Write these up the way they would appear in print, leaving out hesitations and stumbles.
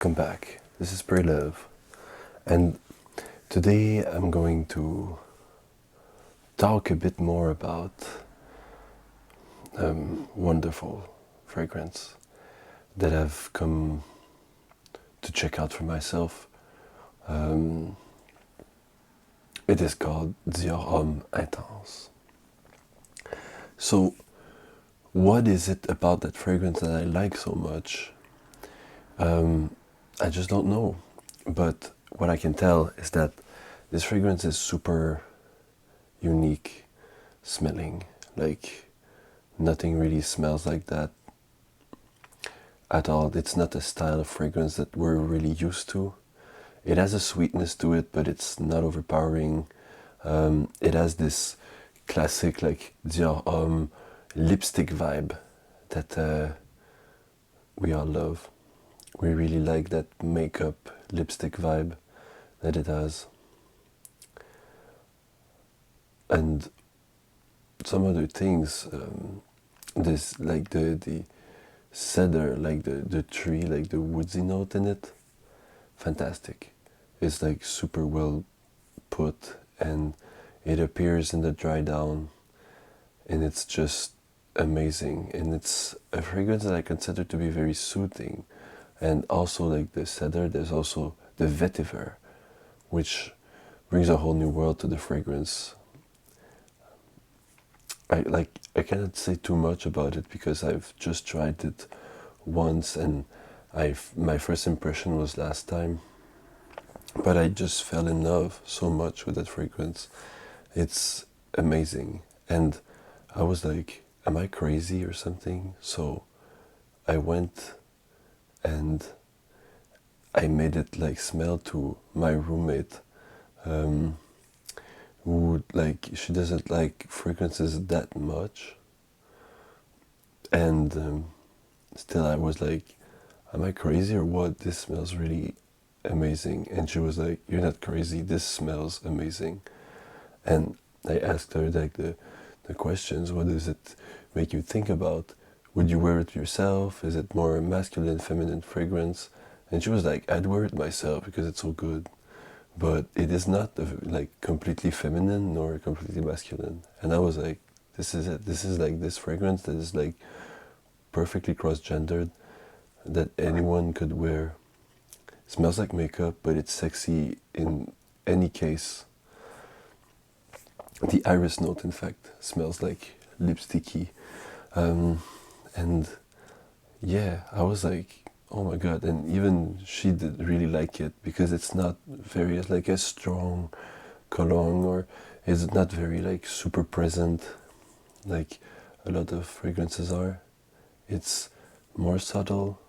Welcome back. This is Pray Love, and today I'm going to talk a bit more about wonderful fragrance that I've come to check out for myself. It is called Dior Homme Intense. So, what is it about that fragrance that I like so much? I just don't know. But what I can tell is that this fragrance is super unique smelling. Like, nothing really smells like that at all. It's not a style of fragrance that we're really used to. It has a sweetness to it, but it's not overpowering. It has this classic, like, Dior Homme lipstick vibe that we all love. We really like that makeup lipstick vibe that it has. And some other things, this, like the cedar, like the tree, like the woodsy note in it, fantastic. It's like super well put, and it appears in the dry down, and it's just amazing. And it's a fragrance that I consider to be very soothing. And also, like the cedar, there's also the vetiver, which brings a whole new world to the fragrance. I cannot say too much about it because I've just tried it once, and my first impression was last time, but I just fell in love so much with that fragrance. It's amazing, and I was like, am I crazy or something? So I went and I made it like smell to my roommate, who, like, she doesn't like fragrances that much, and still I was like, am I crazy or what? This smells really amazing. And she was like, you're not crazy, this smells amazing. And I asked her, like, the questions, what does it make you think about? Would you wear it yourself? Is it more masculine, feminine fragrance? And she was like, I'd wear it myself because it's so good. But it is not like completely feminine nor completely masculine. And I was like, this is it. This is like this fragrance that is like perfectly cross-gendered, that anyone could wear. It smells like makeup, but it's sexy in any case. The iris note, in fact, smells like lipsticky. And yeah, I was like, oh my god. And even she did really like it because it's not very like a strong cologne, or is not very like super present like a lot of fragrances are. It's more subtle,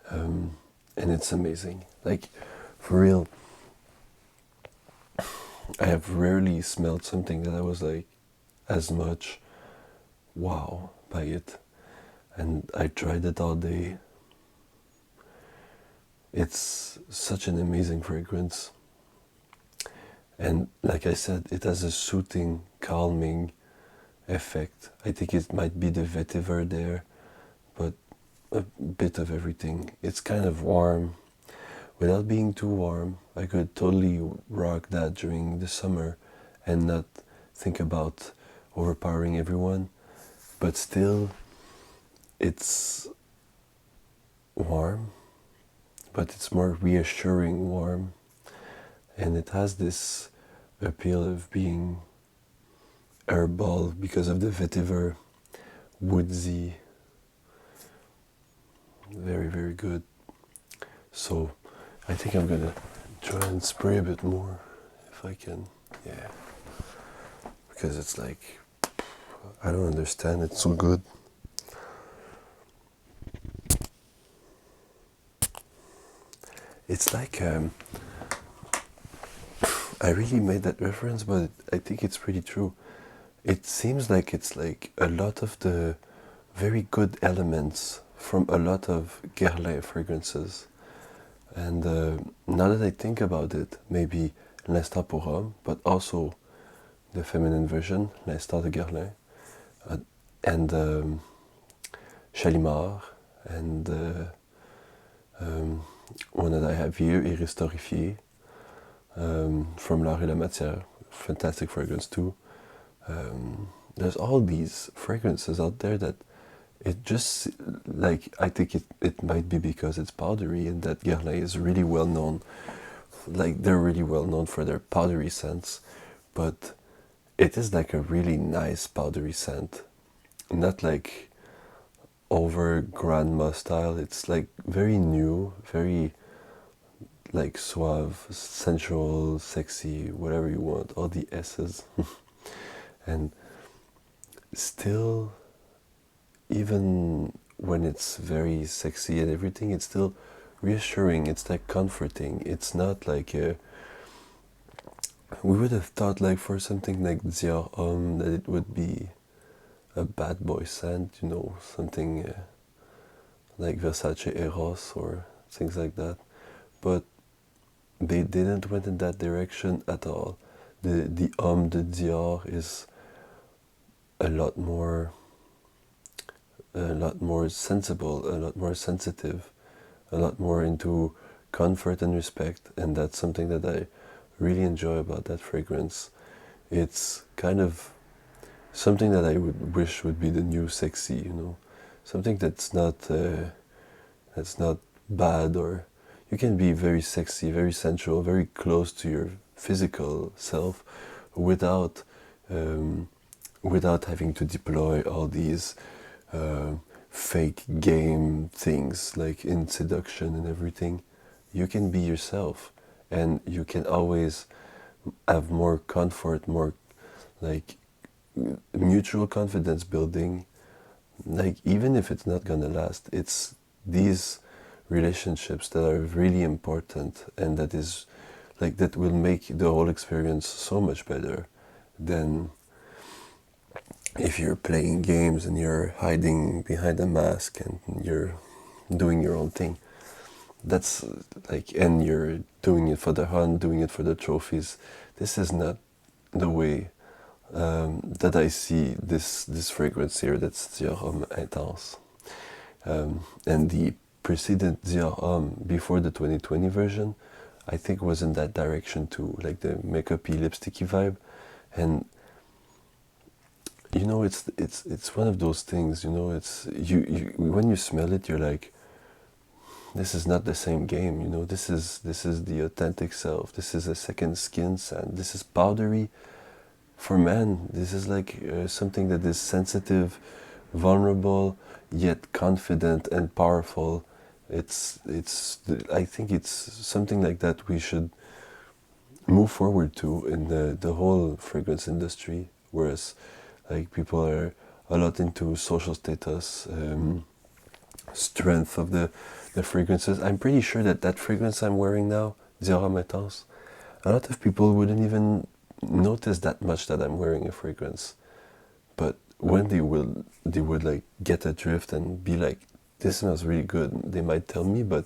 and it's amazing. Like, for real, I have rarely smelled something that I was like as much wow by it. And I tried it all day. It's such an amazing fragrance. And like I said, it has a soothing, calming effect. I think it might be the vetiver there, but a bit of everything. It's kind of warm, without being too warm. I could totally rock that during the summer and not think about overpowering everyone, but still it's warm, but it's more reassuring warm, and it has this appeal of being herbal because of the vetiver, woodsy, very, very good. So I think I'm gonna try and spray a bit more if I can. Yeah, because it's like, I don't understand, it's so good. It's like, I really made that reference, but I think it's pretty true. It seems like it's like a lot of the very good elements from a lot of Guerlain fragrances. And now that I think about it, maybe L'Instant pour Homme, but also the feminine version, L'Instant de Guerlain, and Shalimar, and one that I have here, Iris Torrifié, from L'Art et la Matière. Fantastic fragrance too. There's all these fragrances out there that it just, like, I think it might be because it's powdery and that Guerlain is really well known. Like, they're really well known for their powdery scents, but it is like a really nice powdery scent. Not like over grandma style. It's like very new, very like suave, sensual, sexy, whatever you want, all the S's. And still, even when it's very sexy and everything, it's still reassuring. It's like comforting. It's not like we would have thought, like, for something like Dior Homme, that it would be a bad boy scent, you know, something like Versace Eros or things like that. But they didn't went in that direction at all. The Homme de Dior is a lot more sensible, a lot more sensitive, a lot more into comfort and respect, and that's something that I really enjoy about that fragrance. It's kind of something that I would wish would be the new sexy, you know, something that's not bad, or you can be very sexy, very sensual, very close to your physical self without without having to deploy all these fake game things like in seduction and everything. You can be yourself, and you can always have more comfort, more like mutual confidence building. Like, even if it's not gonna last, it's these relationships that are really important, and that is like that will make the whole experience so much better than if you're playing games and you're hiding behind a mask and you're doing your own thing. That's like, and you're doing it for the hunt, doing it for the trophies. This is not the way that I see this fragrance here. That's Dior Homme Intense. And the precedent Dior Homme before the 2020 version, I think, was in that direction too, like the makeup-y, lipsticky vibe. And you know, it's one of those things, you know, it's you when you smell it, you're like, this is not the same game, you know, this is the authentic self. This is a second skin scent. This is powdery for men. This is like something that is sensitive, vulnerable, yet confident and powerful. I think it's something like that we should move forward to in the whole fragrance industry, whereas like people are a lot into social status, strength of the fragrances. I'm pretty sure that that fragrance I'm wearing now, Dior Homme Intense, a lot of people wouldn't even notice that much that I'm wearing a fragrance. But when they would like get a drift and be like, this smells really good, they might tell me. But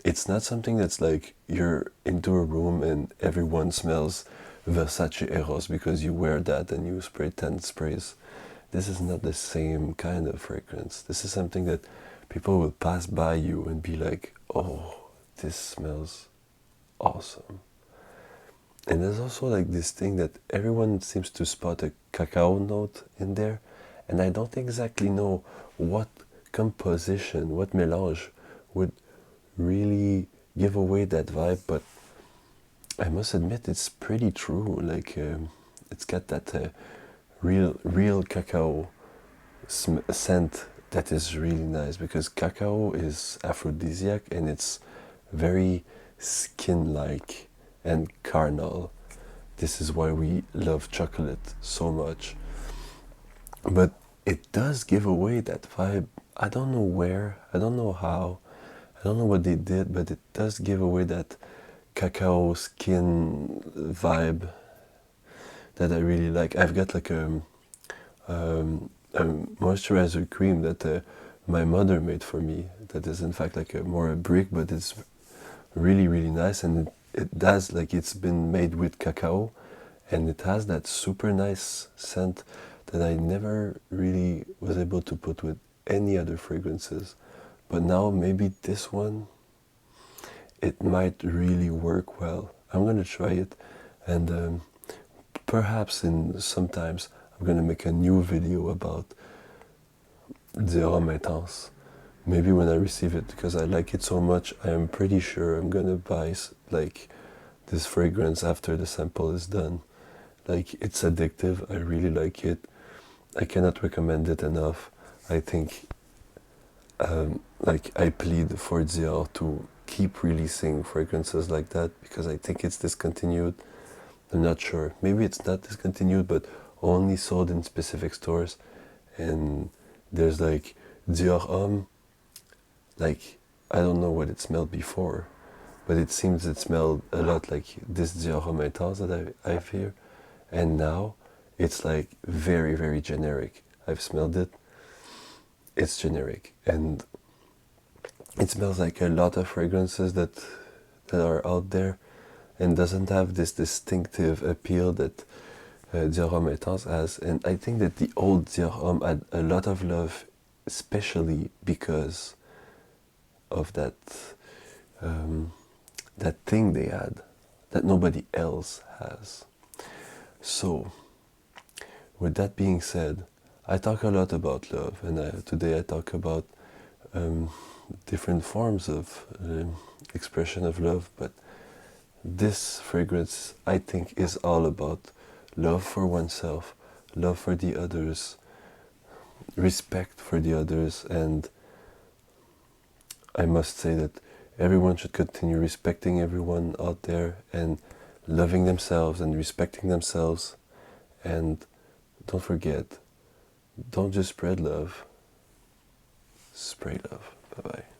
it's not something that's like you're into a room and everyone smells Versace Eros because you wear that and you spray 10 sprays. This is not the same kind of fragrance. This is something that people will pass by you and be like, oh, this smells awesome. And there's also like this thing that everyone seems to spot a cacao note in there, and I don't exactly know what composition, what mélange would really give away that vibe, but I must admit it's pretty true. Like, it's got that real cacao scent that is really nice, because cacao is aphrodisiac and it's very skin-like and carnal. This is why we love chocolate so much. But it does give away that vibe. I don't know where, I don't know how, I don't know what they did, but it does give away that cacao skin vibe that I really like. I've got like a moisturizer cream that my mother made for me, that is in fact like more a brick, but it's really nice, and it does, like, it's been made with cacao, and it has that super nice scent that I never really was able to put with any other fragrances. But now maybe this one, it might really work well. I'm gonna try it, and perhaps in sometimes I'm gonna make a new video about Dior Homme. Maybe when I receive it, because I like it so much, I am pretty sure I'm gonna buy like this fragrance after the sample is done. Like, it's addictive. I really like it. I cannot recommend it enough. I think, like, I plead for Dior to keep releasing fragrances like that, because I think it's discontinued. I'm not sure. Maybe it's not discontinued, but only sold in specific stores. And there's like Dior Homme. Like, I don't know what it smelled before, but it seems it smelled a lot like this Dior Homme that I have here. And now it's like very, very generic. I've smelled it. It's generic. And it smells like a lot of fragrances that are out there, and doesn't have this distinctive appeal that Dior Homme has. And I think that the old Dior Homme had a lot of love, especially because of that that thing they had that nobody else has. So, with that being said, I talk a lot about love, and today I talk about different forms of expression of love, but this fragrance, I think, is all about love for oneself, love for the others, respect for the others, and I must say that everyone should continue respecting everyone out there, and loving themselves and respecting themselves. And don't forget, don't just spread love, spray love. Bye bye.